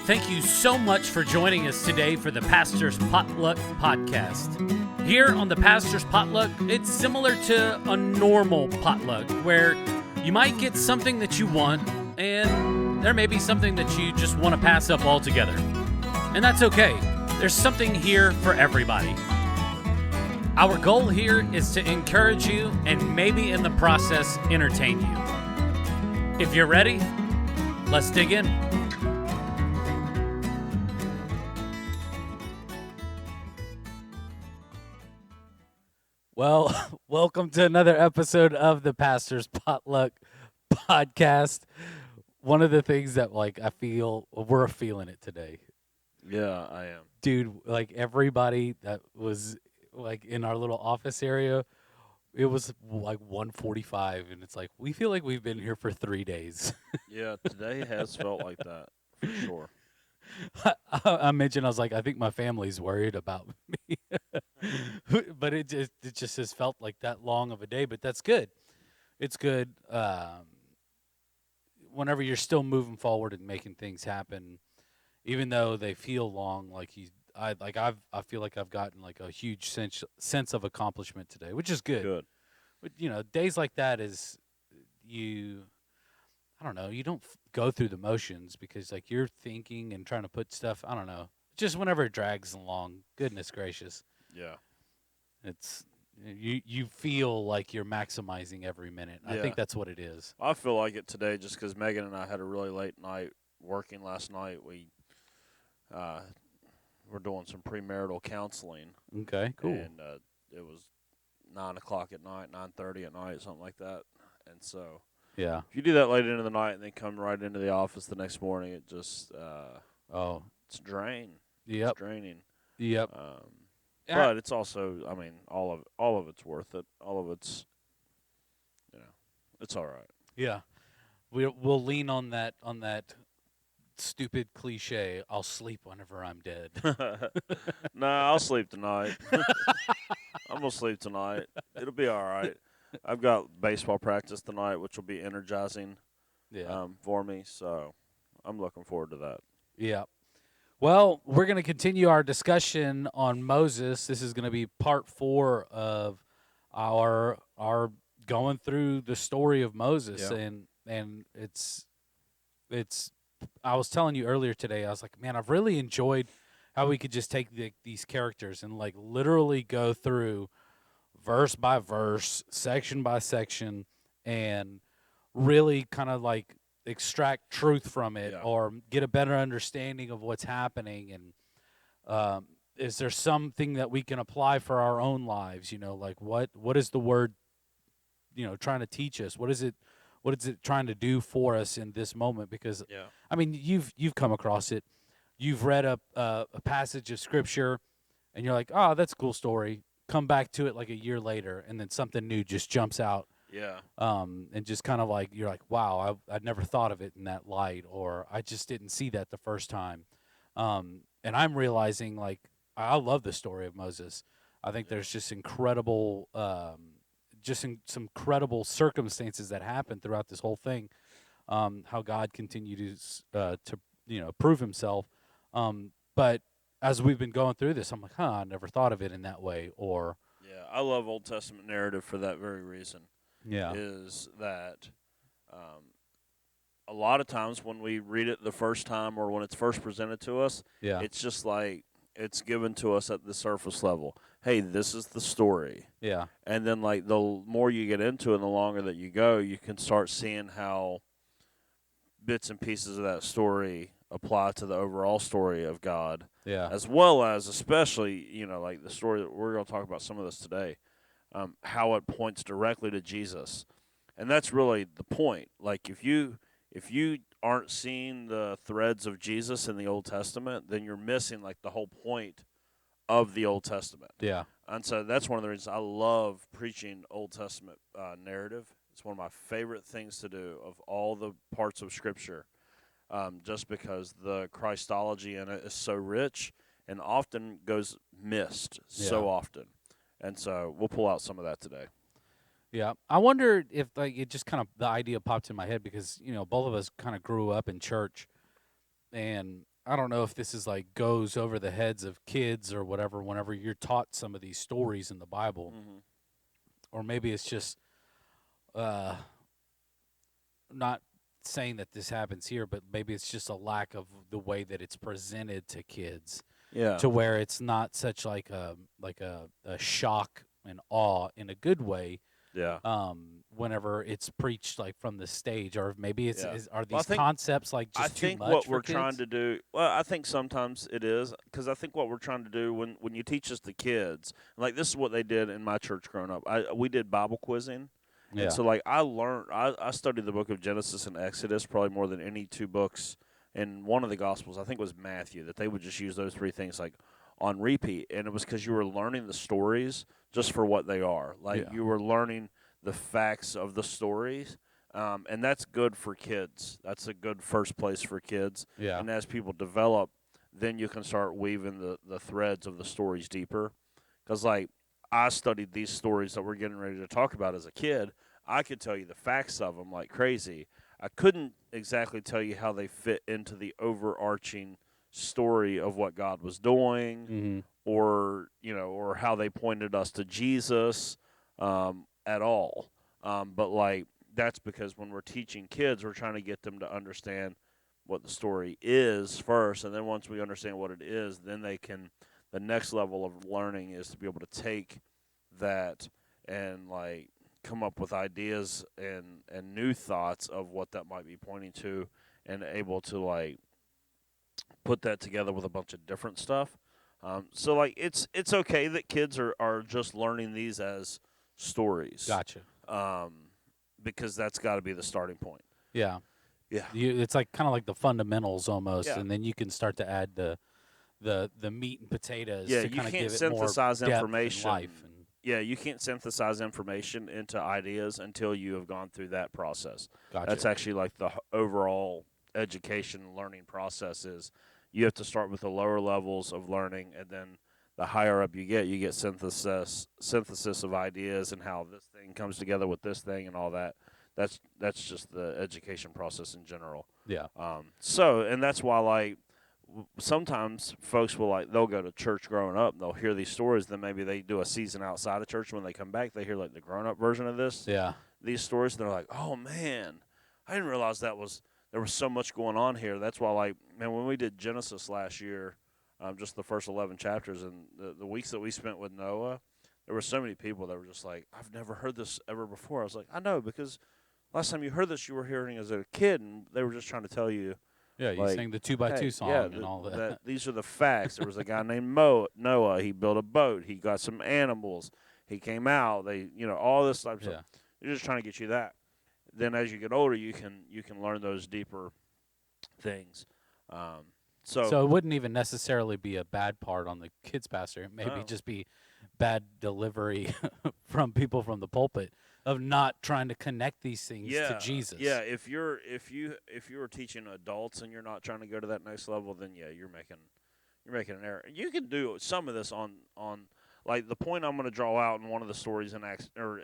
Thank you so much for joining us today for the Pastor's Potluck Podcast. Here on the Pastor's Potluck, it's similar to a normal potluck where you might get something that you want and there may be something that you just want to pass up altogether. And that's okay. There's something here for everybody. Our goal here is to encourage you and maybe in the process entertain you. If you're ready, let's dig in. Well, welcome to another episode of the Pastor's Potluck Podcast. One of the things that, I feel we're feeling it today. Yeah, I am. Dude, everybody that was, in our little office area, it was, 1:45, and it's we feel like we've been here for 3 days. Yeah, today has felt like that, for sure. I mentioned, I was I think my family's worried about me. But it just has felt like that long of a day, but that's good. It's good whenever you're still moving forward and making things happen, even though they feel long. I feel like I've gotten a huge sense of accomplishment today, which is good. Good. But days like that is I don't know, you don't go through the motions because you're thinking and trying to put stuff. I don't know. Just whenever it drags along, goodness gracious. Yeah. It's you feel like you're maximizing every minute. Yeah. I think that's what it is. I feel like it today just because Megan and I had a really late night working last night. We were doing some premarital counseling. Okay, cool. And it was 9 o'clock at night, 9:30 at night, something like that. And so Yeah. if you do that late into the night and then come right into the office the next morning, it just it's drain. Yep. It's draining. Yep. But it's also, all of it's worth it. All of it's, it's all right. Yeah. We'll lean on that stupid cliche. I'll sleep whenever I'm dead. Nah, I'll sleep tonight. I'm gonna sleep tonight. It'll be all right. I've got baseball practice tonight, which will be energizing for me. So I'm looking forward to that. Yeah. Well, we're going to continue our discussion on Moses. This is going to be part 4 of our going through the story of Moses, and it's. I was telling you earlier today. I was like, man, I've really enjoyed how we could just take these characters and literally go through verse by verse, section by section, and really kind of extract truth from it or get a better understanding of what's happening. And is there something that we can apply for our own lives? What is the word trying to teach us? What is it trying to do for us in this moment? Because you've come across it. You've read a passage of scripture and you're like, oh, that's a cool story. Come back to it a year later and then something new just jumps out. Yeah. And just kind of you're like, wow, I'd never thought of it in that light, or I just didn't see that the first time. And I'm realizing I love the story of Moses. I think there's just incredible, some incredible circumstances that happened throughout this whole thing. How God continued to prove Himself. But as we've been going through this, I'm like, I never thought of it in that way. Or I love Old Testament narrative for that very reason. Yeah. Is that a lot of times when we read it the first time or when it's first presented to us, it's just it's given to us at the surface level. Hey, this is the story. Yeah. And then the more you get into it and the longer that you go, you can start seeing how bits and pieces of that story apply to the overall story of God. Yeah. As well as especially, the story that we're going to talk about some of this today. How it points directly to Jesus, and that's really the point. If you aren't seeing the threads of Jesus in the Old Testament, then you're missing the whole point of the Old Testament. Yeah, and so that's one of the reasons I love preaching Old Testament narrative. It's one of my favorite things to do of all the parts of Scripture, just because the Christology in it is so rich and often goes missed so often. And so we'll pull out some of that today. Yeah. I wonder if it just kind of the idea popped in my head because, both of us kind of grew up in church, and I don't know if this is like goes over the heads of kids or whatever whenever you're taught some of these stories in the Bible, Mm-hmm. or maybe it's just uh, not saying that this happens here, but maybe it's just a lack of the way that it's presented to kids, Yeah. to where it's not such like a shock and awe in a good way. Yeah. Whenever it's preached like from the stage, or maybe Yeah. are Well, these concepts like I just too think much what for we're trying kids? to do. Well, I think sometimes it is because I think what we're trying to do when you teach this to kids, like this is what they did in my church growing up. We did Bible quizzing, and Yeah, so like I learned. I studied the book of Genesis and Exodus probably more than any two books in one of the Gospels. I think it was Matthew that they would just use those three things like on repeat, and it was because you were learning the stories just for what they are. Like yeah, you were learning the facts of the stories, and that's good for kids. That's a good first place for kids. yeah. And as people develop, then you can start weaving the threads of the stories deeper. Because, like, I studied these stories that we're getting ready to talk about as a kid. I could tell you the facts of them like crazy. I couldn't exactly tell you how they fit into the overarching story of what God was doing, Mm-hmm. or or how they pointed us to Jesus, at all. But like that's because when we're teaching kids, we're trying to get them to understand what the story is first, and then once we understand what it is, then they can. The next level of learning is to be able to take that and like come up with ideas and new thoughts of what that might be pointing to, and able to like put that together with a bunch of different stuff. So like it's okay that kids are just learning these as stories, Gotcha. um, because that's got to be the starting point. Yeah, Yeah, it's like kind of like the fundamentals almost, yeah, and then you can start to add the meat and potatoes yeah. to You kind of can't give it more synthesize depth and information. life. And Yeah, you can't synthesize information into ideas until you have gone through that process. That's gotcha. actually like the overall education learning process is you have to start with the lower levels of learning, and then the higher up you get synthesis of ideas and how this thing comes together with this thing and all that. That's just the education process in general. Yeah, So and that's why like sometimes folks will like they'll go to church growing up and they'll hear these stories, then maybe they do a season outside of church. When they come back they hear like the grown up version of yeah, these stories, and they're like, oh man, I didn't realize there was so much going on here. That's why like man, when we did Genesis last year, just the first 11 chapters, and the weeks that we spent with Noah, there were so many people that were just like, I've never heard this ever before. I was like, I know, because last time you heard this you were hearing as a kid, and they were just trying to tell you yeah. You like, sang the 2x2 hey, yeah, song and all that. that these are the facts. There was a guy named Noah. He built a boat. He got some animals. He came out. They, all this type of stuff. Yeah. They're just trying to get you that. Then as you get older, you can learn those deeper things. Um, so So it wouldn't even necessarily be a bad part on the kids pastor. It maybe no, just be bad delivery from people from the pulpit of not trying to connect these things to yeah, yeah. Jesus. If you are teaching adults and you're not trying to go to that next level, then yeah, you're making an error. You can do some of this on like the point I'm going to draw out in one of the stories in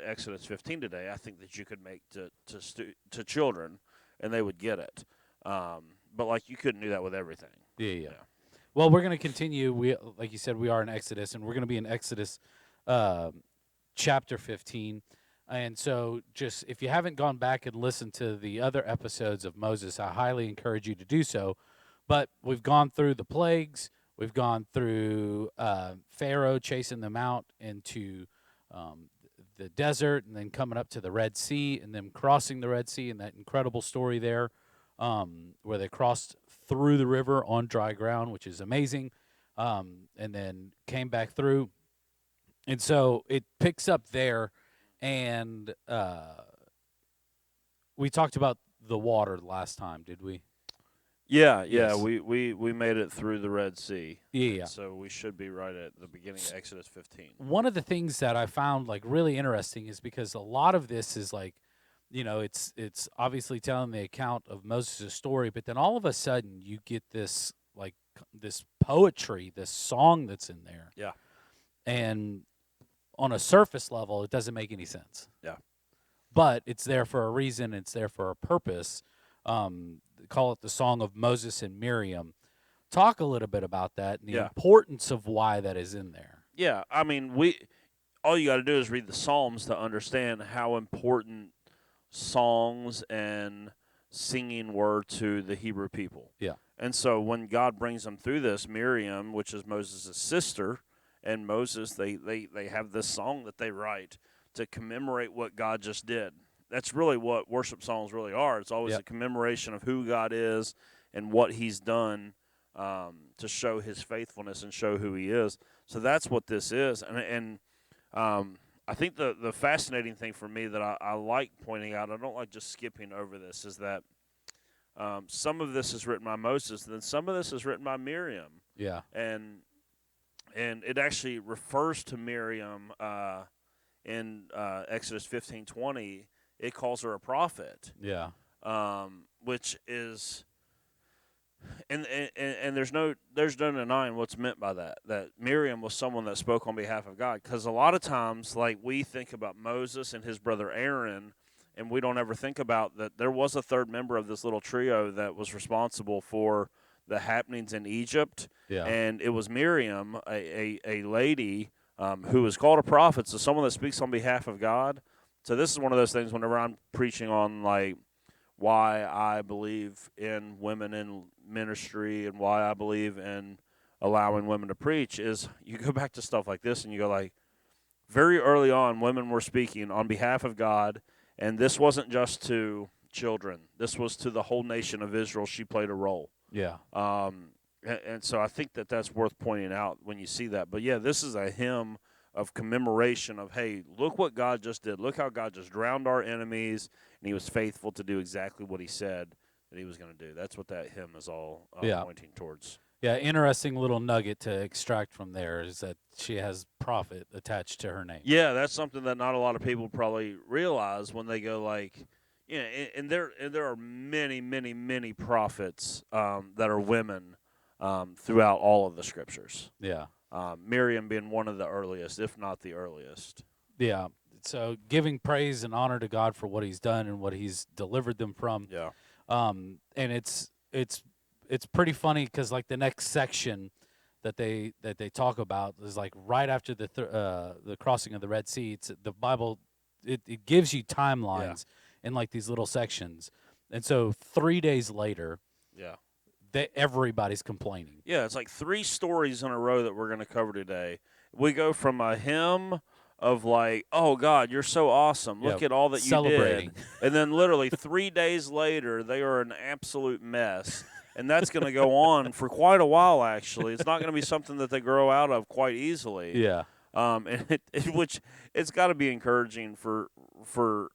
Exodus 15 today. I think that you could make to children, and they would get it. But like you couldn't do that with everything. Yeah, yeah. Yeah. Well, we're going to continue. We, like you said, we are in Exodus, and we're going to be in Exodus chapter 15. And so, just if you haven't gone back and listened to the other episodes of Moses, I highly encourage you to do so. But we've gone through the plagues, we've gone through Pharaoh chasing them out into the desert, and then coming up to the Red Sea, and then crossing the Red Sea, and that incredible story there where they crossed through the river on dry ground, which is amazing, and then came back through. And so it picks up there, and we talked about the water last time, did we? Yeah, yeah, Yes. we made it through the Red Sea, Yeah, and yeah. so we should be right at the beginning of Exodus 15. One of the things that I found like really interesting is because a lot of this is like, it's obviously telling the account of Moses' story, but then all of a sudden you get this like this poetry, this song that's in there, Yeah, and on a surface level, it doesn't make any sense. yeah, But it's there for a reason. It's there for a purpose. Call it the Song of Moses and Miriam, talk a little bit about that and the Yeah. importance of why that is in there. Yeah. I mean, all you got to do is read the Psalms to understand how important songs and singing were to the Hebrew people. Yeah. And so when God brings them through this, Miriam, which is Moses' sister, and Moses, they have this song that they write to commemorate what God just did. That's really what worship songs really are. It's always Yep. a commemoration of who God is and what He's done to show His faithfulness and show who He is. So that's what this is. And I think the fascinating thing for me that I like pointing out, I don't like just skipping over this, is that some of this is written by Moses, and then some of this is written by Miriam. Yeah. And it actually refers to Miriam in Exodus 15:20. It calls her a prophet. Yeah. Which is, and there's no denying what's meant by that. That Miriam was someone that spoke on behalf of God. Because a lot of times, like, we think about Moses and his brother Aaron, and we don't ever think about that there was a third member of this little trio that was responsible for the happenings in Egypt. Yeah. And it was Miriam, a lady who is called a prophet, so someone that speaks on behalf of God. So this is one of those things whenever I'm preaching on, like, why I believe in women in ministry and why I believe in allowing women to preach, is you go back to stuff like this and you go, like, very early on, women were speaking on behalf of God, and this wasn't just to children. This was to the whole nation of Israel. She played a role. Yeah. And so I think that that's worth pointing out when you see that. But, yeah, this is a hymn of commemoration of, hey, look what God just did. Look how God just drowned our enemies, and He was faithful to do exactly what He said that He was going to do. That's what that hymn is all pointing towards. Yeah, interesting little nugget to extract from there is that she has prophet attached to her name. Yeah, that's something that not a lot of people probably realize when they go, like, yeah, and there are many, many, many prophets that are women throughout all of the scriptures. Yeah. Miriam being one of the earliest, if not the earliest. Yeah. So giving praise and honor to God for what He's done and what He's delivered them from. Yeah. And it's pretty funny because, like, the next section that they talk about is, like, right after the crossing of the Red Sea. It's the Bible. It gives you timelines in, like, these little sections, and so 3 days later, everybody's complaining. Yeah, it's like 3 stories in a row that we're going to cover today. We go from a hymn of, like, oh, God, you're so awesome. Look at all that you did. And then literally 3 days later, they are an absolute mess. And that's going to go on for quite a while, actually. It's not going to be something that they grow out of quite easily. Yeah. And which it's got to be encouraging for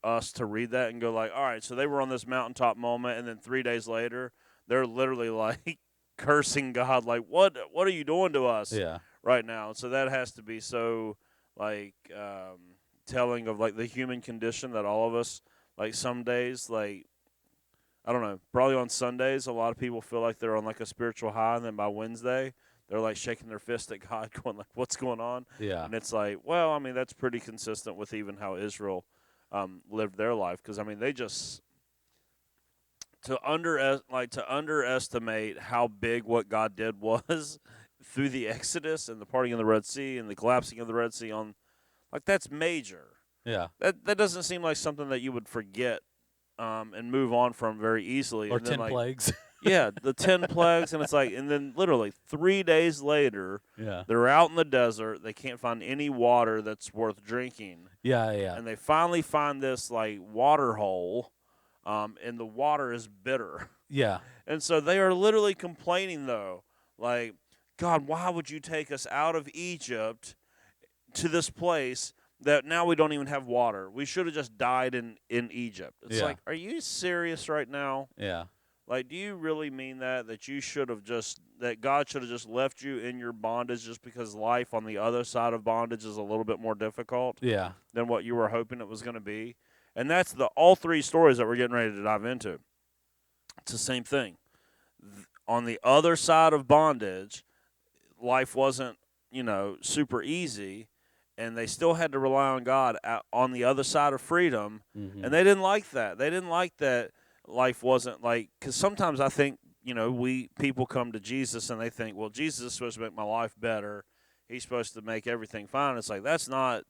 us to read that and go, like, all right, so they were on this mountaintop moment, and then 3 days later, they're literally, like, cursing God, like, what are you doing to us right now? So that has to be so, like, telling of, like, the human condition that all of us, like, some days, like, I don't know, probably on Sundays, a lot of people feel like they're on, like, a spiritual high, and then by Wednesday, they're, like, shaking their fist at God, going, like, what's going on? Yeah. And it's like, well, I mean, that's pretty consistent with even how Israel lived their life. Because, I mean, they just, to underestimate how big what God did was through the Exodus and the parting of the Red Sea and the collapsing of the Red Sea, like, that's major. Yeah. That doesn't seem like something that you would forget and move on from very easily. Or and then, 10 like, plagues. Yeah, the 10 plagues, and it's like, and then literally 3 days later, they're out in the desert. They can't find any water that's worth drinking. Yeah. And they finally find this, like, water hole, and the water is bitter. Yeah. And so they are literally complaining, though, like, God, why would you take us out of Egypt to this place that now we don't even have water? We should have just died in Egypt. It's like, are you serious right now? Yeah. Like, do you really mean that you should have that God should have just left you in your bondage just because life on the other side of bondage is a little bit more difficult than what you were hoping it was going to be? And that's all 3 stories that we're getting ready to dive into. It's the same thing. On the other side of bondage, life wasn't, super easy, and they still had to rely on God on the other side of freedom, and they didn't like that. They didn't like that life wasn't, like, because sometimes I think, people come to Jesus and they think, well, Jesus is supposed to make my life better. He's supposed to make everything fine. It's like that's not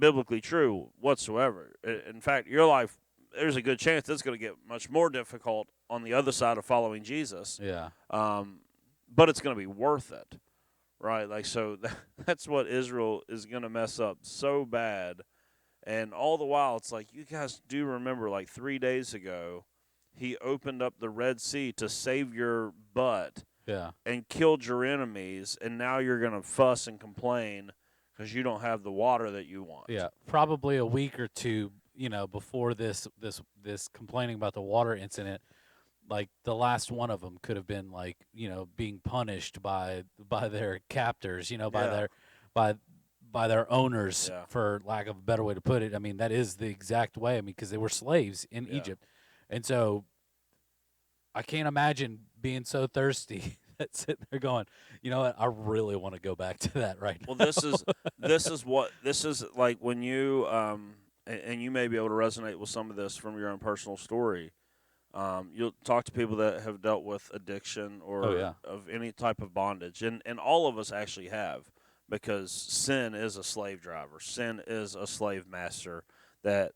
biblically true whatsoever. In fact, your life, there's a good chance it's going to get much more difficult on the other side of following Jesus. Yeah. But it's going to be worth it, right? Like, so that's what Israel is going to mess up so bad. And all the while, it's like, you guys do remember, like 3 days ago, he opened up the Red Sea to save your butt Yeah. and killed your enemies, and now you're going to fuss and complain because you don't have the water that you want. Yeah. Probably a week or two, before this complaining about the water incident, like the last one of them could have been like, being punished by their captors, by Yeah. their owners, Yeah. for lack of a better way to put it. I mean, that is the exact way. I mean, because they were slaves in Yeah. Egypt, and so I can't imagine being so thirsty that sitting there going, you know what, I really want to go back to that right Well, now. this is like when you and you may be able to resonate with some of this from your own personal story. You'll talk to people that have dealt with addiction or Oh, yeah. of any type of bondage, and all of us actually have, because sin is a slave driver. Sin is a slave master. That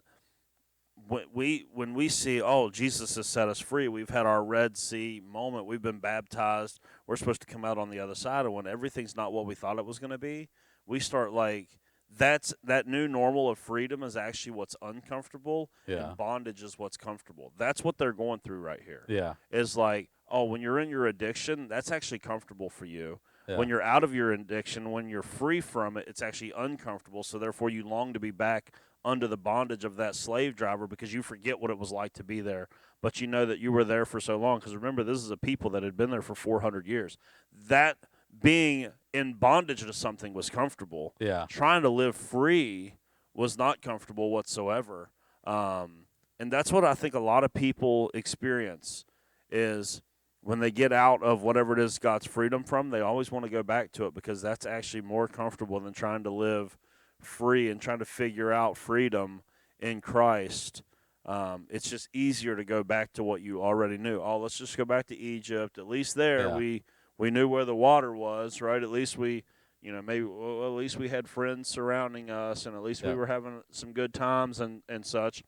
when we see, oh, Jesus has set us free, we've had our Red Sea moment, we've been baptized, we're supposed to come out on the other side, and when everything's not what we thought it was going to be, we start like, that new normal of freedom is actually what's uncomfortable, Yeah. and bondage is what's comfortable. That's what they're going through right here. Yeah. Is like, oh, when you're in your addiction, that's actually comfortable for you. Yeah. When you're out of your addiction, when you're free from it, it's actually uncomfortable. So therefore, you long to be back under the bondage of that slave driver, because you forget what it was like to be there. But you know that you were there for so long. Because remember, this is a people that had been there for 400 years. That being in bondage to something was comfortable. Yeah. Trying to live free was not comfortable whatsoever. And that's what I think a lot of people experience, is when they get out of whatever it is God's freedom from, they always want to go back to it, because that's actually more comfortable than trying to live free and trying to figure out freedom in Christ. It's just easier to go back to what you already knew. Oh, let's just go back to Egypt. At least there Yeah. we knew where the water was, right? At least we, maybe, well, at least we had friends surrounding us, and at least we Yeah. were having some good times and such.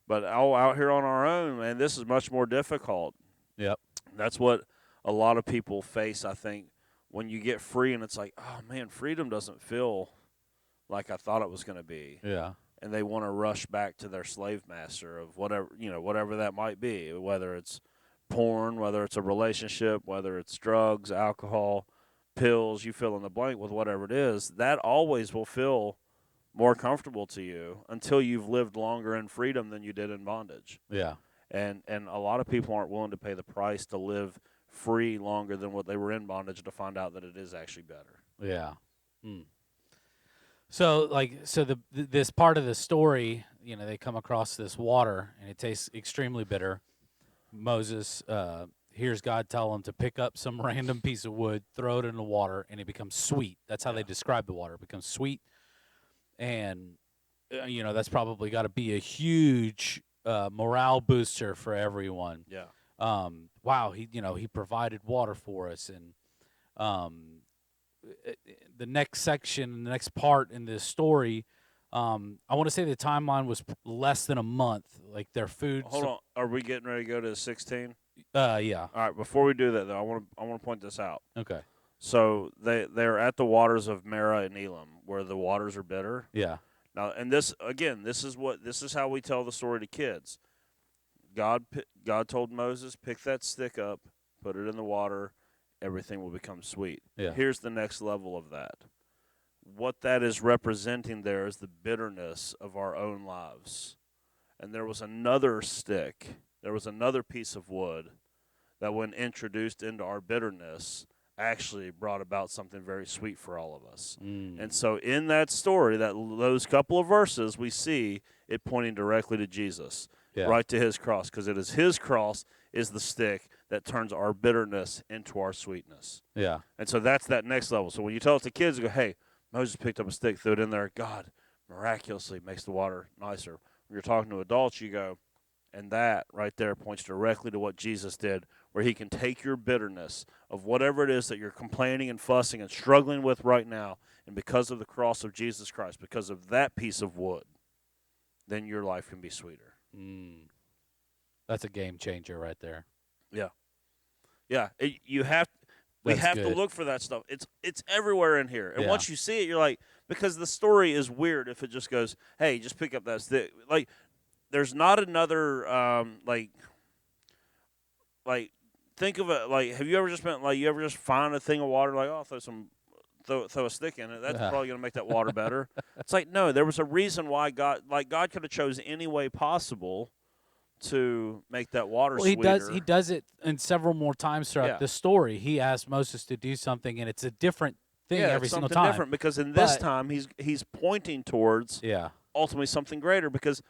But out here on our own, man, this is much more difficult. Yep. That's what a lot of people face, I think, when you get free, and it's like, oh man, freedom doesn't feel like I thought it was going to be. Yeah. And they want to rush back to their slave master of whatever that might be, whether it's porn, whether it's a relationship, whether it's drugs, alcohol, pills, you fill in the blank with whatever it is. That always will feel more comfortable to you until you've lived longer in freedom than you did in bondage. Yeah. And a lot of people aren't willing to pay the price to live free longer than what they were in bondage to find out that it is actually better. Yeah. So this part of the story, they come across this water and it tastes extremely bitter. Moses hears God tell him to pick up some random piece of wood, throw it in the water, and it becomes sweet. That's how they describe the water. It becomes sweet, and that's probably got to be a huge morale booster for everyone. Yeah. Wow, he provided water for us, and the next section, the next part in this story, I want to say the timeline was less than a month. Like their food. Hold on, are we getting ready to go to 16? Yeah. All right. Before we do that, though, I want to point this out. Okay. So they're at the waters of Merah and Elam, where the waters are bitter. Yeah. Now, and this is how we tell the story to kids. God told Moses, pick that stick up, put it in the water, everything will become sweet. Yeah. Here's the next level of that. What that is representing there is the bitterness of our own lives. And there was another stick, there was another piece of wood that, when introduced into our bitterness, actually brought about something very sweet for all of us. And so in that story, those couple of verses, we see it pointing directly to Jesus, right to his cross, because it is his cross is the stick that turns our bitterness into our sweetness. Yeah. And so that's that next level. So when you tell it to kids, you go, hey, Moses picked up a stick, threw it in there. God miraculously makes the water nicer. When you're talking to adults, you go, and that right there points directly to what Jesus did where he can take your bitterness of whatever it is that you're complaining and fussing and struggling with right now, and because of the cross of Jesus Christ, because of that piece of wood, then your life can be sweeter. That's a game changer right there. Yeah. Yeah, we That's have to good. look for that stuff. It's everywhere in here, and Yeah. once you see it, you're like, because the story is weird if it just goes, "Hey, just pick up that stick." Like, there's not another like think of it like, have you ever just been like, you ever just find a thing of water like, oh, throw a stick in it, that's Yeah. probably going to make that water better. It's like, no, there was a reason why God could have chose any way possible to make that water Well, sweeter. he does it in several more times throughout Yeah. the story. He asks Moses to do something, and it's a different thing Yeah, every it's single something time. different, because in this But time he's pointing towards yeah, ultimately something greater, because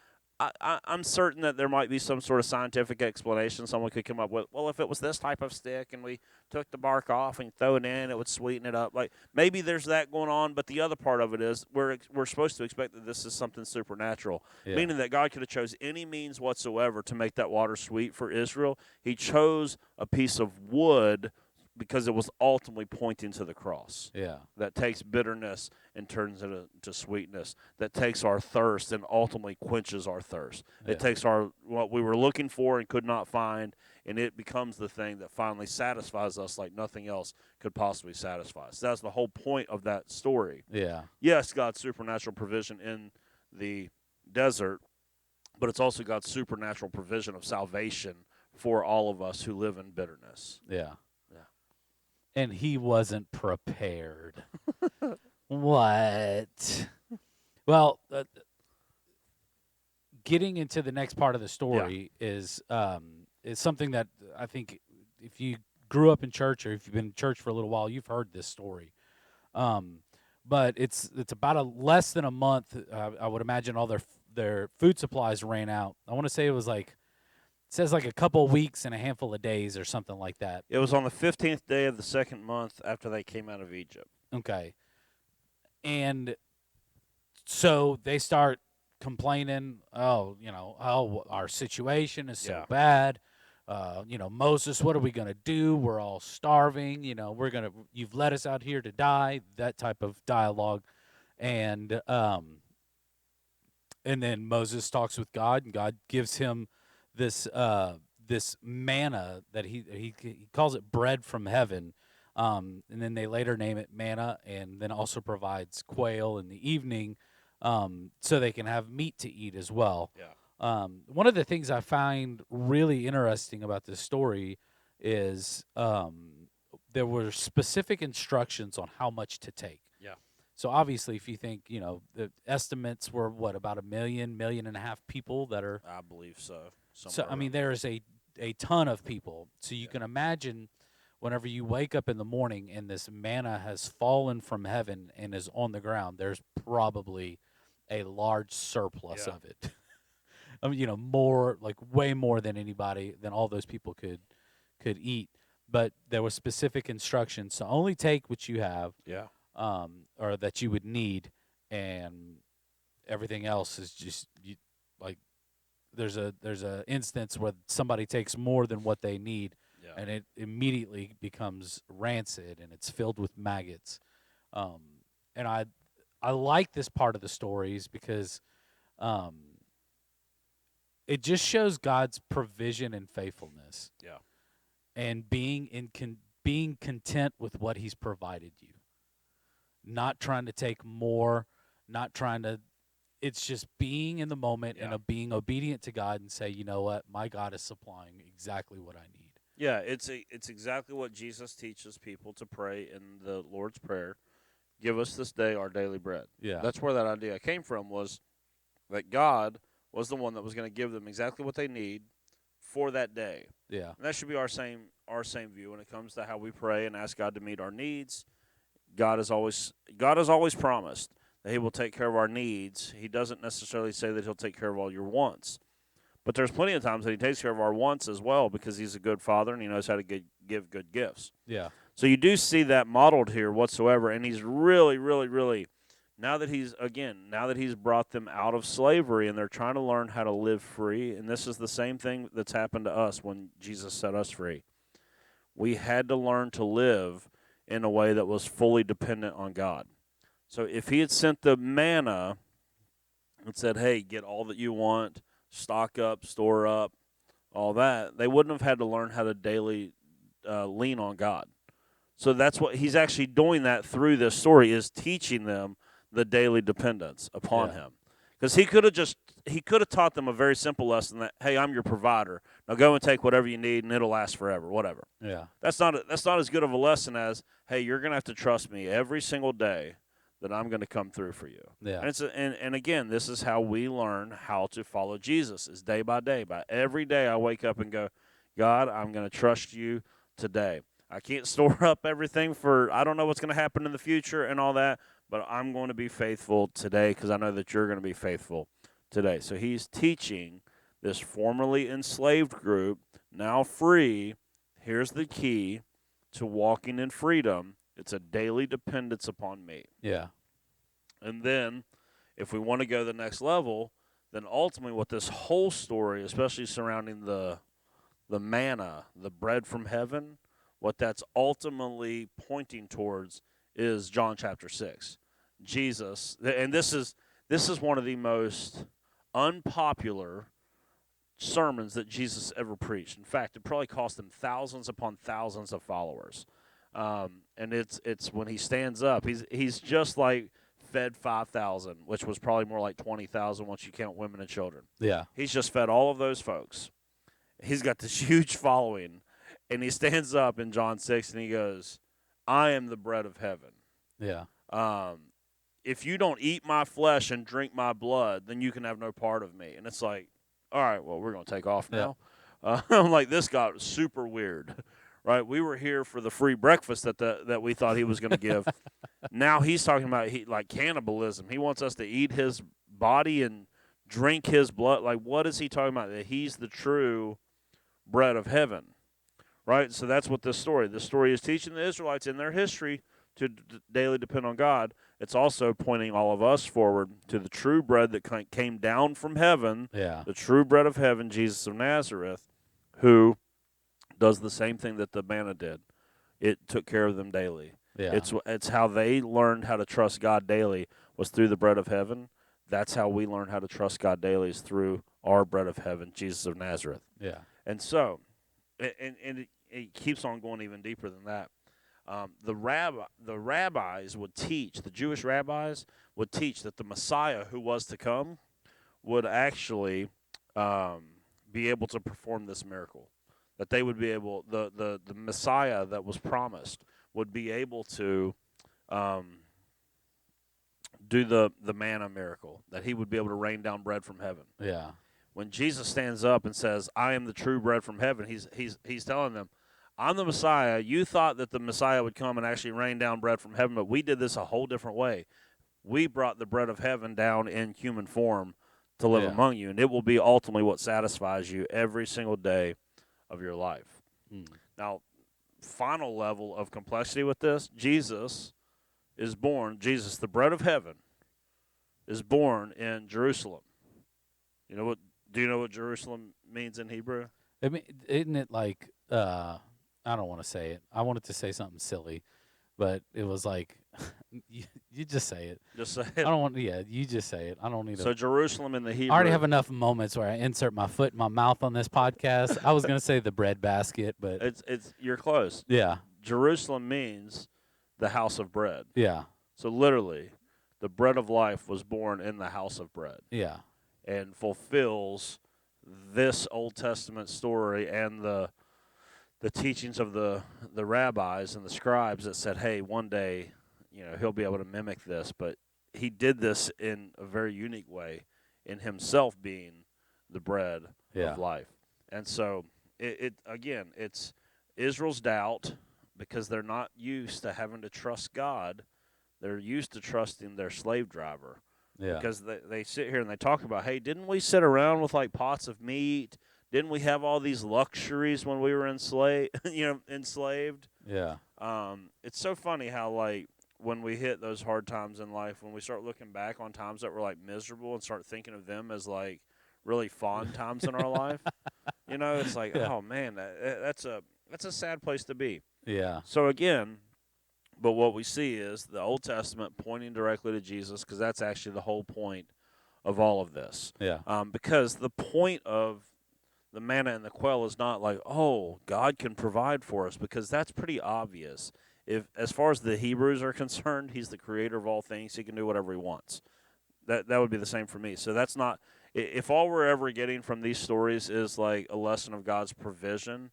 I'm certain that there might be some sort of scientific explanation someone could come up with. Well, if it was this type of stick and we took the bark off and throw it in, it would sweeten it up. Like, maybe there's that going on, but the other part of it is we're supposed to expect that this is something supernatural, yeah, meaning that God could have chose any means whatsoever to make that water sweet for Israel. He chose a piece of wood because it was ultimately pointing to the cross. yeah, That takes bitterness and turns it into sweetness. That takes our thirst and ultimately quenches our thirst. yeah, It takes what we were looking for and could not find, and it becomes the thing that finally satisfies us like nothing else could possibly satisfy us. That's the whole point of that story. yeah, Yes, God's supernatural provision in the desert, but it's also God's supernatural provision of salvation for all of us who live in bitterness. yeah. Yeah. And he wasn't prepared. What? Well, getting into the next part of the story is something that I think if you grew up in church or if you've been in church for a little while, you've heard this story. Um, but it's about less than a month. I would imagine all their food supplies ran out. I want to say it was like, it says like a couple of weeks and a handful of days or something like that. It was on the 15th day of the second month after they came out of Egypt. Okay. And so they start complaining, oh, our situation is so bad. Moses, what are we going to do? We're all starving. You've let us out here to die, that type of dialogue. And then Moses talks with God, and God gives him this this manna that he calls it bread from heaven. And then they later name it manna, and then also provides quail in the evening, so they can have meat to eat as well. Yeah. One of the things I find really interesting about this story is there were specific instructions on how much to take. Yeah. So obviously, if you think, the estimates were about 1.5 million people that are. I believe so. So I mean, there is a ton of people. So you can imagine, whenever you wake up in the morning and this manna has fallen from heaven and is on the ground, there's probably a large surplus of it. I mean, more, like way more than all those people could eat. But there was specific instructions to only take what you have. Yeah. Or that you would need, and everything else is just like there's a instance where somebody takes more than what they need, and it immediately becomes rancid and it's filled with maggots. And I like this part of the stories because it just shows God's provision and faithfulness. Yeah. And being content with what He's provided you. Not trying to take more, not trying to. It's just being in the moment and being obedient to God and say, you know what, my God is supplying exactly what I need. Yeah, it's exactly what Jesus teaches people to pray in the Lord's Prayer. Give us this day our daily bread. Yeah. That's where that idea came from, was that God was the one that was going to give them exactly what they need for that day. Yeah. And that should be our same view when it comes to how we pray and ask God to meet our needs. God has always promised that He will take care of our needs. He doesn't necessarily say that He'll take care of all your wants. But there's plenty of times that He takes care of our wants as well, because He's a good Father and He knows how to give good gifts. Yeah. So you do see that modeled here whatsoever, and He's really, really, really, now that He's brought them out of slavery and they're trying to learn how to live free, and this is the same thing that's happened to us when Jesus set us free. we had to learn to live in a way that was fully dependent on God. So if he had sent the manna and said, hey, get all that you want, stock up, store up, all that, they wouldn't have had to learn how to daily lean on God. So that's what he's actually doing that through this story, is teaching them the daily dependence upon him. Because he could have taught them a very simple lesson that, hey, I'm your provider. Now go and take whatever you need and it'll last forever, whatever. Yeah. That's not as good of a lesson as, hey, you're going to have to trust me every single day that I'm going to come through for you. Yeah. And again, this is how we learn how to follow Jesus, is day by day. By every day I wake up and go, God, I'm going to trust you today. I can't store up everything for, I don't know what's going to happen in the future and all that, but I'm going to be faithful today because I know that you're going to be faithful today. So he's teaching this formerly enslaved group, now free. Here's the key to walking in freedom. It's a daily dependence upon me. Yeah. And then if we want to go to the next level, then ultimately what this whole story, especially surrounding the manna, the bread from heaven, what that's ultimately pointing towards is John chapter 6. Jesus, and this is one of the most unpopular sermons that Jesus ever preached. In fact, it probably cost him thousands upon thousands of followers. And it's when he stands up, he's just like fed 5,000, which was probably more like 20,000 once you count women and children. Yeah. He's just fed all of those folks. He's got this huge following, and he stands up in John 6 and he goes, I am the bread of heaven. Yeah. If you don't eat my flesh and drink my blood, then you can have no part of me. And it's like, all right, well, we're going to take off now. I'm like, this got super weird, right? We were here for the free breakfast that we thought he was going to give. Now he's talking about like cannibalism. He wants us to eat his body and drink his blood. Like, what is he talking about? That he's the true bread of heaven, right? So that's what this story is teaching the Israelites in their history to daily depend on God. It's also pointing all of us forward to the true bread that came down from heaven, the true bread of heaven, Jesus of Nazareth, who does the same thing that the manna did. It took care of them daily. Yeah. It's how they learned how to trust God daily was through the bread of heaven. That's how we learn how to trust God daily, is through our bread of heaven, Jesus of Nazareth. Yeah. And so, and it keeps on going even deeper than that. The rabbis would teach, the Jewish rabbis would teach that the Messiah who was to come would actually be able to perform this miracle. That they would be able, the Messiah that was promised would be able to do the manna miracle, that he would be able to rain down bread from heaven. Yeah. When Jesus stands up and says, I am the true bread from heaven, he's telling them, I'm the Messiah. You thought that the Messiah would come and actually rain down bread from heaven, but we did this a whole different way. We brought the bread of heaven down in human form to live among you, and it will be ultimately what satisfies you every single day of your life. Now, final level of complexity with this, Jesus, the bread of heaven, is born in Jerusalem. Do you know what Jerusalem means in Hebrew? I mean, isn't it like I don't want to say it. I wanted to say something silly, but it was like you just say it. Just say I it. don't want. Yeah, you just say it. I don't need to. So Jerusalem in the Hebrew. I already have enough moments where I insert my foot in my mouth on this podcast. I was gonna say the bread basket, but it's you're close. yeah, Jerusalem means the house of bread. yeah, So literally, the bread of life was born in the house of bread. yeah, And fulfills this Old Testament story and the teachings of the rabbis and the scribes that said, hey, one day, he'll be able to mimic this. But he did this in a very unique way, in himself being the bread of life. And so, it's Israel's doubt, because they're not used to having to trust God. They're used to trusting their slave driver. yeah. Because they sit here and they talk about, hey, didn't we sit around with like pots of meat? Didn't we have all these luxuries when we were enslaved? Yeah. It's so funny how like when we hit those hard times in life, when we start looking back on times that were like miserable and start thinking of them as like really fond times in our life, it's like, oh man, that's a sad place to be. Yeah. So again, but what we see is the Old Testament pointing directly to Jesus, because that's actually the whole point of all of this. Yeah. Because the point of the manna and the quail is not like, oh, God can provide for us, because that's pretty obvious. If, as far as the Hebrews are concerned, He's the creator of all things. He can do whatever He wants. That would be the same for me. So that's not. If all we're ever getting from these stories is like a lesson of God's provision,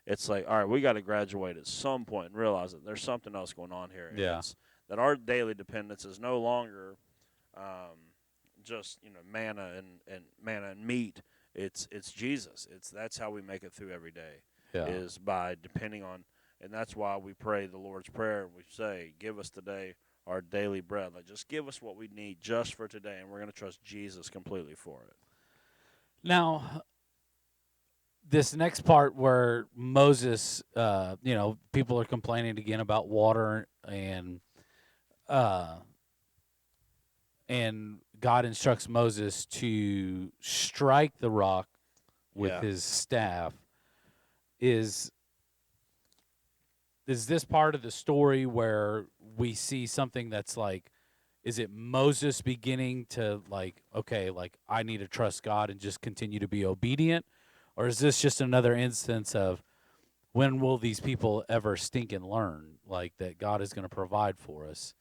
it's like, all right, we got to graduate at some point and realize that there's something else going on here, and Yeah. it's that our daily dependence is no longer just manna and meat. It's Jesus. That's how we make it through every day, Yeah. is by depending on, and that's why we pray the Lord's Prayer and we say, "Give us today our daily bread." Like, just give us what we need just for today, and we're going to trust Jesus completely for it. Now, this next part where Moses, people are complaining again about water, uh, and God instructs Moses to strike the rock with Yeah, his staff. Is is this part of the story where we see something that's like, is it Moses beginning to like, okay, like I need to trust God and just continue to be obedient, or is this just another instance of when will these people ever stink and learn like that God is going to provide for us?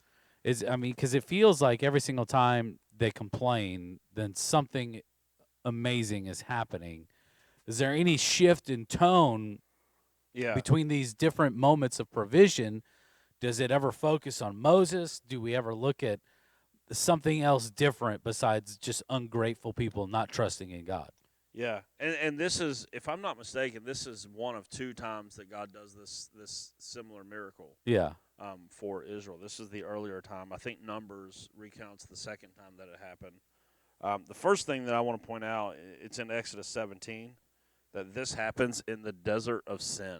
Because it feels like every single time they complain, then something amazing is happening. Is there any shift in tone yeah, between these different moments of provision? Does it ever focus on Moses? Do we ever look at something else different besides just ungrateful people not trusting in God? yeah. And this is, if I'm not mistaken, this is one of two times that God does this similar miracle Yeah. for Israel. This is the earlier time. I think Numbers recounts the second time that it happened. The first thing that I want to point out, it's in Exodus 17, that this happens in the desert of sin.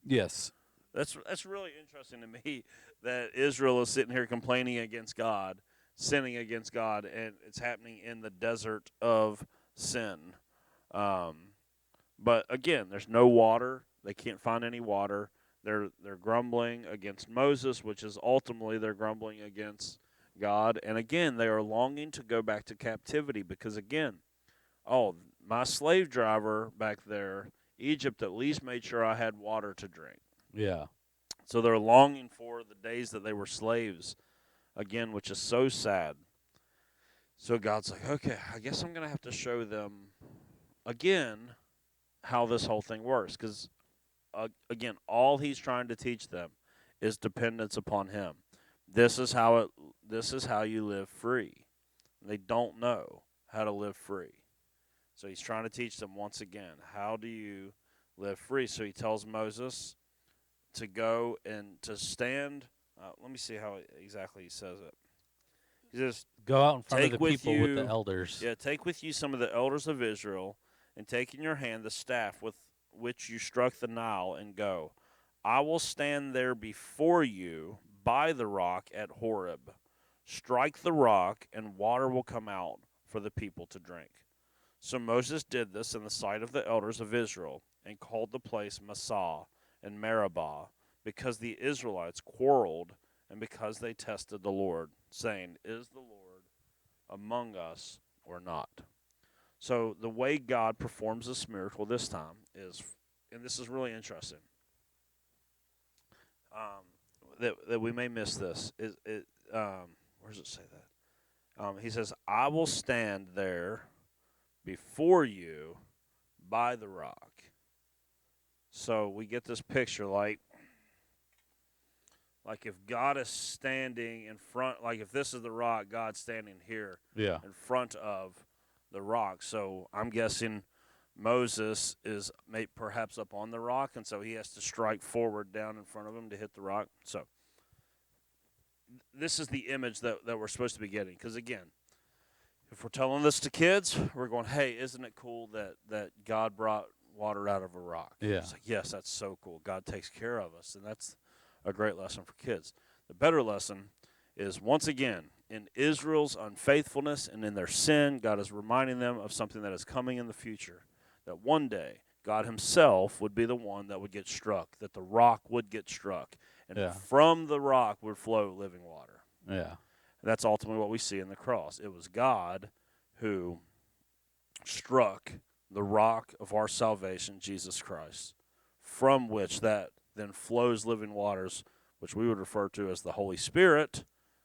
Yes. That's really interesting to me that Israel is sitting here complaining against God, sinning against God, and it's happening in the desert of sin. Um, but again, there's no water. They can't find any water. They're grumbling against Moses, which is ultimately they're grumbling against God. And again, they are longing to go back to captivity because again, oh, my slave driver back there, Egypt at least made sure I had water to drink. Yeah. So they're longing for the days that they were slaves again, which is so sad. So God's like, okay, I guess I'm going to have to show them again how this whole thing works. Because, again, all he's trying to teach them is dependence upon him. This is how it. This is how you live free. They don't know how to live free. So he's trying to teach them once again, how do you live free? So he tells Moses to go and to stand. Let me see how exactly he says it. He says, Go out in front of the "Take with people with the you, elders. yeah, take with you some of the elders of Israel, and take in your hand the staff with which you struck the Nile, and go. I will stand there before you by the rock at Horeb. Strike the rock, and water will come out for the people to drink." So Moses did this in the sight of the elders of Israel, and called the place Massah and Meribah, because the Israelites quarreled, and because they tested the Lord, saying, "Is the Lord among us or not?" So the way God performs this miracle this time is, and this is really interesting, um, that we may miss this. Is it? Where does it say that? He says, "I will stand there before you by the rock." So we get this picture like if God is standing in front, like if this is the rock, God's standing here Yeah. in front of the rock. So I'm guessing Moses is perhaps up on the rock, and so he has to strike forward down in front of him to hit the rock. So this is the image that we're supposed to be getting. Because again, if we're telling this to kids, we're going, "Hey, isn't it cool that God brought water out of a rock?" Yeah. It's like, yes, that's so cool. God takes care of us, and that's a great lesson for kids. The better lesson is, once again, in Israel's unfaithfulness and in their sin, God is reminding them of something that is coming in the future. That one day God himself would be the one that would get struck, that the rock would get struck, and Yeah. from the rock would flow living water. Yeah. And that's ultimately what we see in the cross. It was God who struck the rock of our salvation, Jesus Christ, from which that then flows living waters, which we would refer to as the Holy Spirit,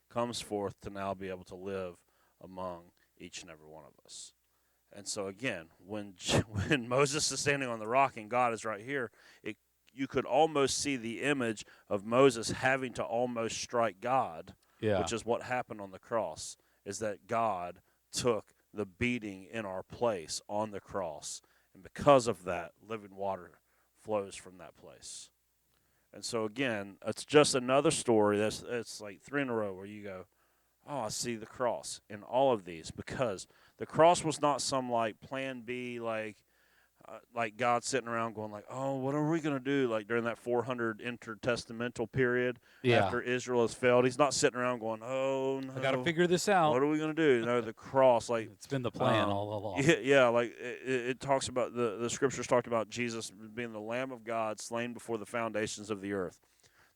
comes forth to now be able to live among each and every one of us. And so again, when when Moses is standing on the rock and God is right here, you could almost see the image of Moses having to almost strike God, Yeah. which is what happened on the cross, is that God took the beating in our place on the cross. And because of that, living water flows from that place. And so again, it's just another story it's like three in a row where you go, oh, I see the cross in all of these, because the cross was not some like plan B, like God sitting around going like, oh, what are we going to do? Like during that 400 intertestamental period Yeah. after Israel has failed, he's not sitting around going, oh I got to no, figure this out. what are we going to do? No, the cross, like, It's been the plan all along. yeah, like it talks about the scriptures talked about Jesus being the Lamb of God slain before the foundations of the earth.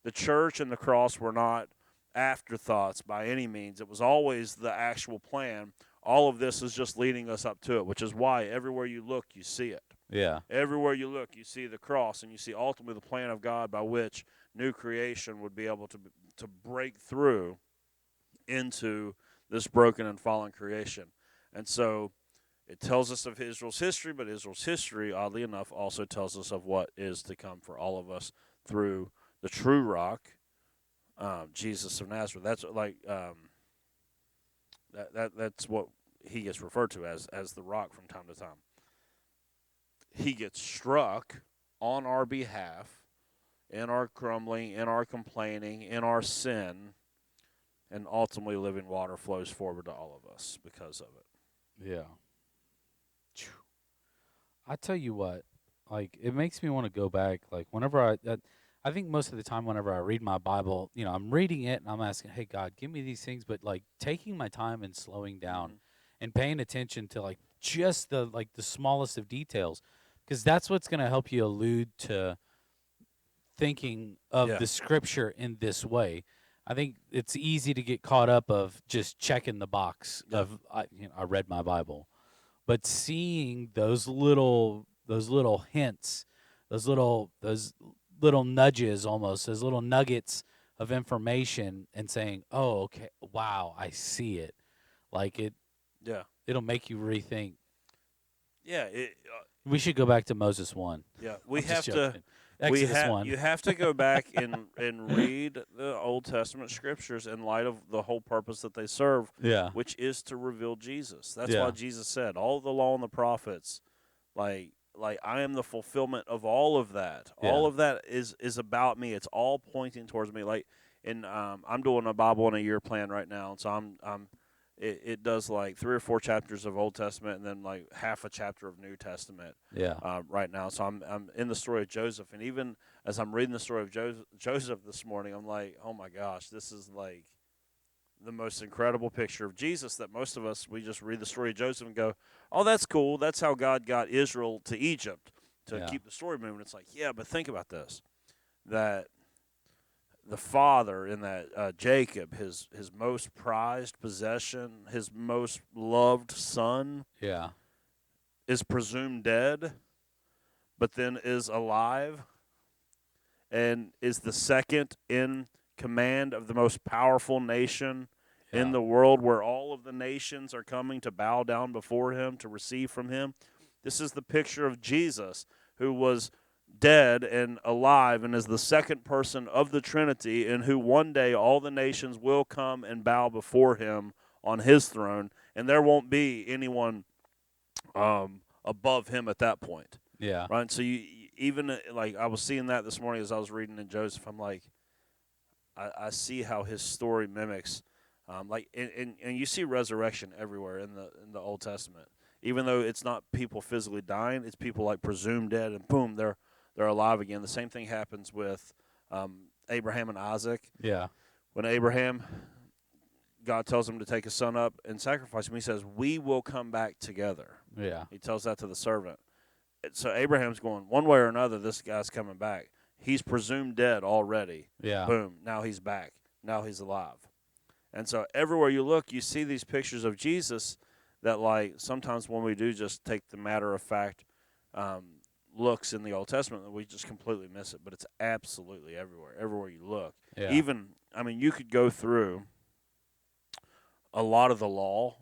The church and the cross were not afterthoughts by any means. It was always the actual plan. All of this is just leading us up to it, which is why everywhere you look, you see it. Yeah. Everywhere you look, you see the cross, and you see ultimately the plan of God by which new creation would be able to break through into this broken and fallen creation. And so it tells us of Israel's history, but Israel's history, oddly enough, also tells us of what is to come for all of us through the true rock, Jesus of Nazareth. That's like that's what he gets referred to as the rock from time to time. He gets struck on our behalf in our grumbling, in our complaining, in our sin, and ultimately living water flows forward to all of us because of it. Yeah. I tell you what, like it makes me want to go back. Like whenever I think most of the time whenever I read my Bible, I'm reading it and I'm asking, "Hey God, give me these things," but like taking my time and slowing down Mm-hmm. and paying attention to like just the smallest of details, because that's what's going to help you allude to thinking of Yeah, the scripture in this way. I think it's easy to get caught up of just checking the box yeah, of I read my Bible, but seeing those little hints, those little nudges, almost those little nuggets of information, and saying, "Oh, okay, wow, I see it." Like yeah, it'll make you rethink. yeah. We should go back to Moses 1. Yeah, I'm we just have to. joking. Exodus 1. You have to go back and read the Old Testament scriptures in light of the whole purpose that they serve, Yeah. which is to reveal Jesus. That's why Yeah. Jesus said, "All the law and the prophets, like I am the fulfillment of all of that. All Yeah. of that is about me. It's all pointing towards me." Like, and I'm doing a Bible in a year plan right now, and so it does like 3 or 4 chapters of Old Testament and then like half a chapter of New Testament Yeah. right now. So I'm in the story of Joseph, and even as I'm reading the story of Joseph this morning, I'm like, oh my gosh, this is like the most incredible picture of Jesus that most of us, we just read the story of Joseph and go, oh, that's cool. That's how God got Israel to Egypt to Yeah. keep the story moving. It's like, yeah, but think about this, that the father in that Jacob, his most prized possession, his most loved son, Yeah. is presumed dead, but then is alive and is the second in command of the most powerful nation in Yeah. the world, where all of the nations are coming to bow down before him, to receive from him. This is the picture of Jesus, who was dead and alive and is the second person of the Trinity, and who one day all the nations will come and bow before him on his throne, and there won't be anyone above him at that point. Yeah. Right? So you even like I was seeing that this morning as I was reading in Joseph. I'm like, I see how his story mimics, like, and you see resurrection everywhere in the Old Testament. Even though it's not people physically dying, it's people like presumed dead, and boom, they're alive again. The same thing happens with Abraham and Isaac. Yeah. When Abraham, God tells him to take his son up and sacrifice him, he says, "We will come back together." Yeah. He tells that to the servant. So Abraham's going one way or another. This guy's coming back. He's presumed dead already. Yeah. Boom. Now he's back. Now he's alive. And so everywhere you look, you see these pictures of Jesus that, like, sometimes when we do just take the matter of fact looks in the Old Testament, we just completely miss it. But it's absolutely everywhere, everywhere you look. Yeah. Even, I mean, you could go through a lot of the law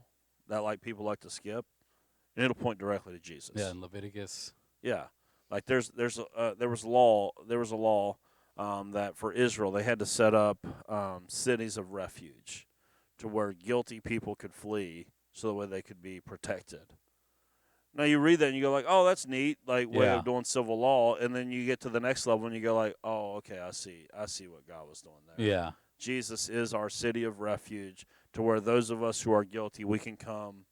that, like, people like to skip, and it'll point directly to Jesus. Yeah, in Leviticus. Yeah, like there was a law that for Israel they had to set up cities of refuge to where guilty people could flee so that way they could be protected. Now you read that and you go like, oh, that's neat, like way Yeah. of doing civil law, and then you get to the next level and you go like, oh, okay, I see what God was doing there. Yeah. Jesus is our city of refuge to where those of us who are guilty, we can come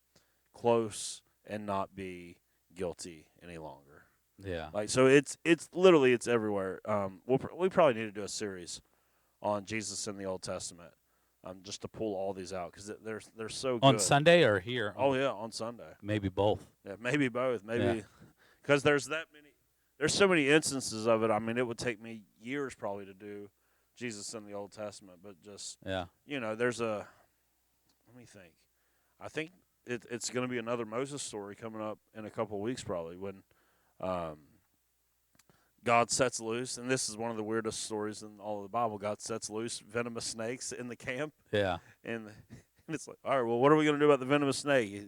close and not be guilty any longer. Yeah. Like, so it's literally it's everywhere. We probably need to do a series on Jesus in the Old Testament, just to pull all these out because they're so good. On Sunday or here? Oh yeah, on Sunday. Maybe both. Yeah, maybe both. Yeah. Maybe because there's so many instances of it. I mean, it would take me years probably to do Jesus in the Old Testament, but just Yeah. there's a. Let me think. I think it's going to be another Moses story coming up in a couple of weeks probably when. God sets loose, and this is one of the weirdest stories in all of the Bible. God sets loose venomous snakes in the camp, Yeah. and it's like, all right, well, what are we going to do about the venomous snake? He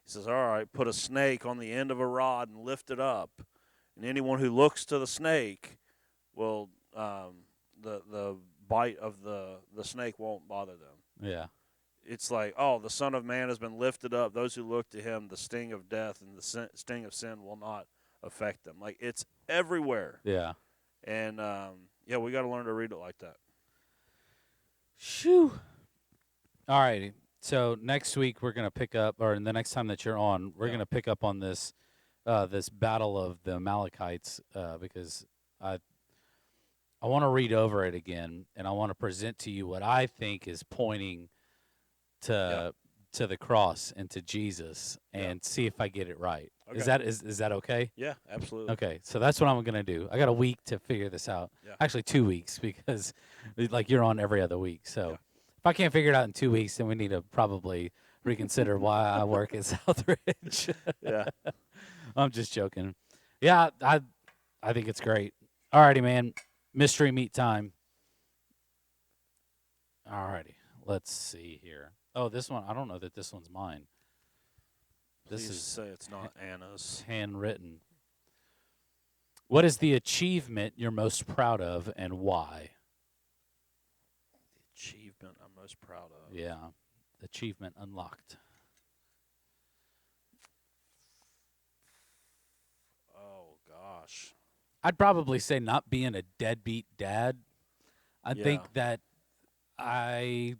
says, all right, put a snake on the end of a rod and lift it up, and anyone who looks to the snake will the bite of the snake won't bother them. Yeah. It's like, oh, the Son of Man has been lifted up. Those who look to him, the sting of death and the sting of sin will not affect them. Like, it's everywhere. Yeah. And yeah, we got to learn to read it like that. Shoo. All righty. So next week we're gonna pick up, or the next time that you're on, we're gonna pick up on this this battle of the Amalekites because I want to read over it again, and I want to present to you what I think is pointing to the cross and to Jesus, and see if I get it right. Okay. Is that okay? Yeah, absolutely. Okay, so that's what I'm gonna do. I got a week to figure this out. Yeah. Actually, 2 weeks because like you're on every other week. So if I can't figure it out in 2 weeks, then we need to probably reconsider why I work at Southridge. Yeah. I'm just joking. Yeah, I think it's great. Alrighty, man. Mystery meat time. Alrighty, let's see here. Oh, this one. I don't know that this one's mine. Please say it's not Anna's. Handwritten. What is the achievement you're most proud of, and why? The achievement I'm most proud of. Yeah, achievement unlocked. Oh gosh. I'd probably say not being a deadbeat dad. I think that I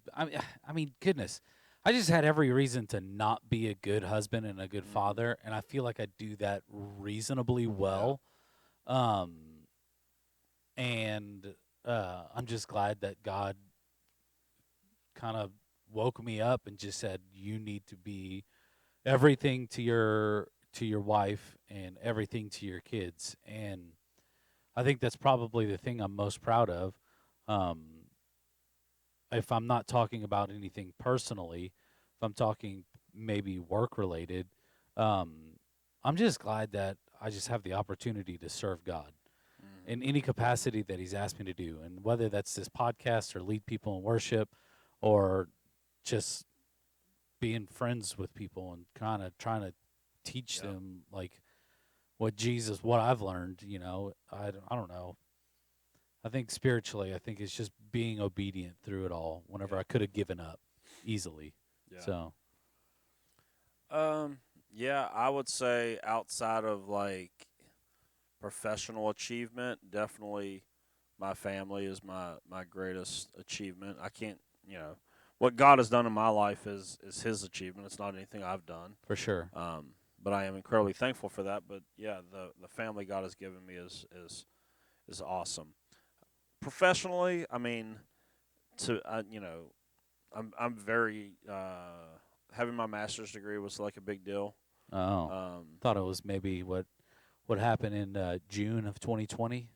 mean, goodness, I just had every reason to not be a good husband and a good father, and I feel like I do that reasonably well. And I'm just glad that God kind of woke me up and just said, you need to be everything to your wife and everything to your kids. And I think that's probably the thing I'm most proud of. If I'm not talking about anything personally, if I'm talking maybe work related, I'm just glad that I just have the opportunity to serve God in any capacity that He's asked me to do. And whether that's this podcast or lead people in worship or just being friends with people and kind of trying to teach them like what I've learned, I don't know. I think spiritually, I think it's just being obedient through it all whenever I could have given up easily. Yeah. So, yeah, I would say outside of like professional achievement, definitely my family is my greatest achievement. I can't, what God has done in my life is His achievement. It's not anything I've done. for sure. But I am incredibly thankful for that. But yeah, the family God has given me is awesome. Professionally, I mean, I'm very having my master's degree was like a big deal. Oh, thought it was maybe what what happened in June of 2020?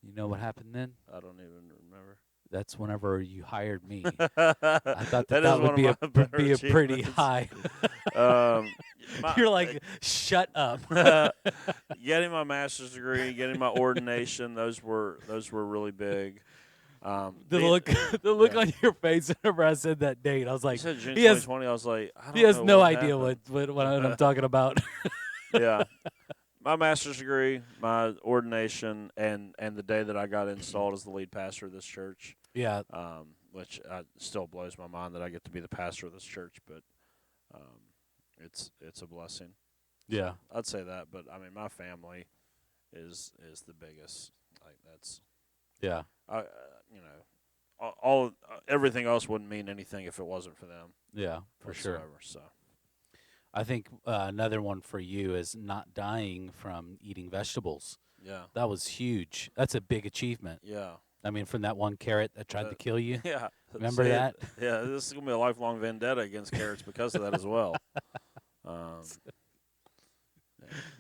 You know what happened then? I don't even remember. That's whenever you hired me. I thought that that is would one of my better be a pretty achievements. high. My- You're like, shut up. getting my master's degree, getting my ordination, those were really big. The being- look, the look yeah. on your face whenever I said that date, I was You like, said June he has 2020. I was like, I don't he has know no what idea happened. what I'm talking about. Yeah, my master's degree, my ordination, and the day that I got installed as the lead pastor of this church. Yeah, Which still blows my mind that I get to be the pastor of this church, but it's a blessing. yeah, I'd say that, but I mean, my family is the biggest. Like that's, yeah, you know, all everything else wouldn't mean anything if it wasn't for them. yeah, for sure. whatsoever, So I think another one for you is not dying from eating vegetables. yeah, That was huge. That's a big achievement. yeah, I mean, from that one carrot that tried to kill you. yeah. Remember See, that? Yeah, this is gonna be a lifelong vendetta against carrots because of that as well.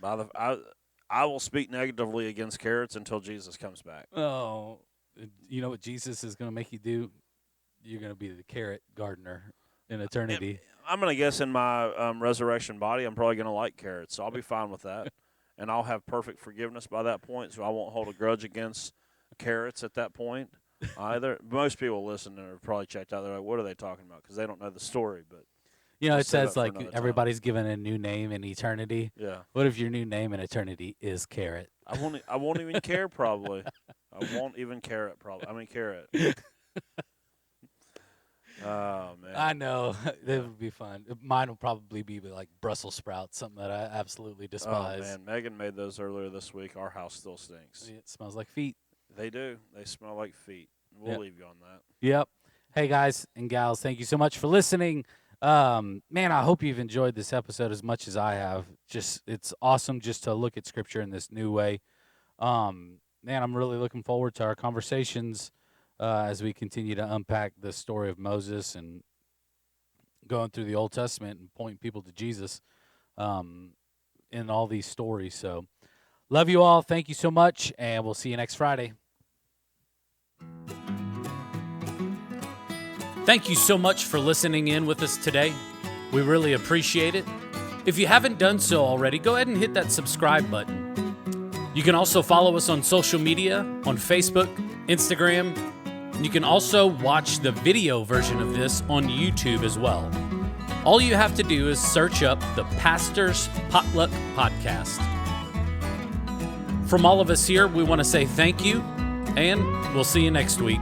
I will speak negatively against carrots until Jesus comes back. Oh, you know what Jesus is going to make you do? You're going to be the carrot gardener in eternity. I'm going to guess in my resurrection body, I'm probably going to like carrots, so I'll be fine with that. And I'll have perfect forgiveness by that point, so I won't hold a grudge against carrots at that point either. Most people listening are probably checked out. They're like, what are they talking about? Because they don't know the story. But You know, We'll it save says that for like another time. everybody's given a new name in eternity. yeah, What if your new name in eternity is carrot? I won't even care probably. I won't even carrot probably. I mean carrot. Oh man. I know. That would be fun. Mine will probably be like Brussels sprouts, something that I absolutely despise. Oh man, Megan made those earlier this week. Our house still stinks. It smells like feet. They do. They smell like feet. We'll Yep. leave you on that. Yep. Hey guys and gals, thank you so much for listening. Man, I hope you've enjoyed this episode as much as I have. It's awesome just to look at scripture in this new way. Man, I'm really looking forward to our conversations as we continue to unpack the story of Moses and going through the Old Testament and pointing people to Jesus in all these stories. So love you all. Thank you so much, and we'll see you next Friday. Thank you so much for listening in with us today. We really appreciate it. If you haven't done so already, go ahead and hit that subscribe button. You can also follow us on social media, on Facebook, Instagram. You can also watch the video version of this on YouTube as well. All you have to do is search up the Pastor's Potluck Podcast. From all of us here, we want to say thank you, and we'll see you next week.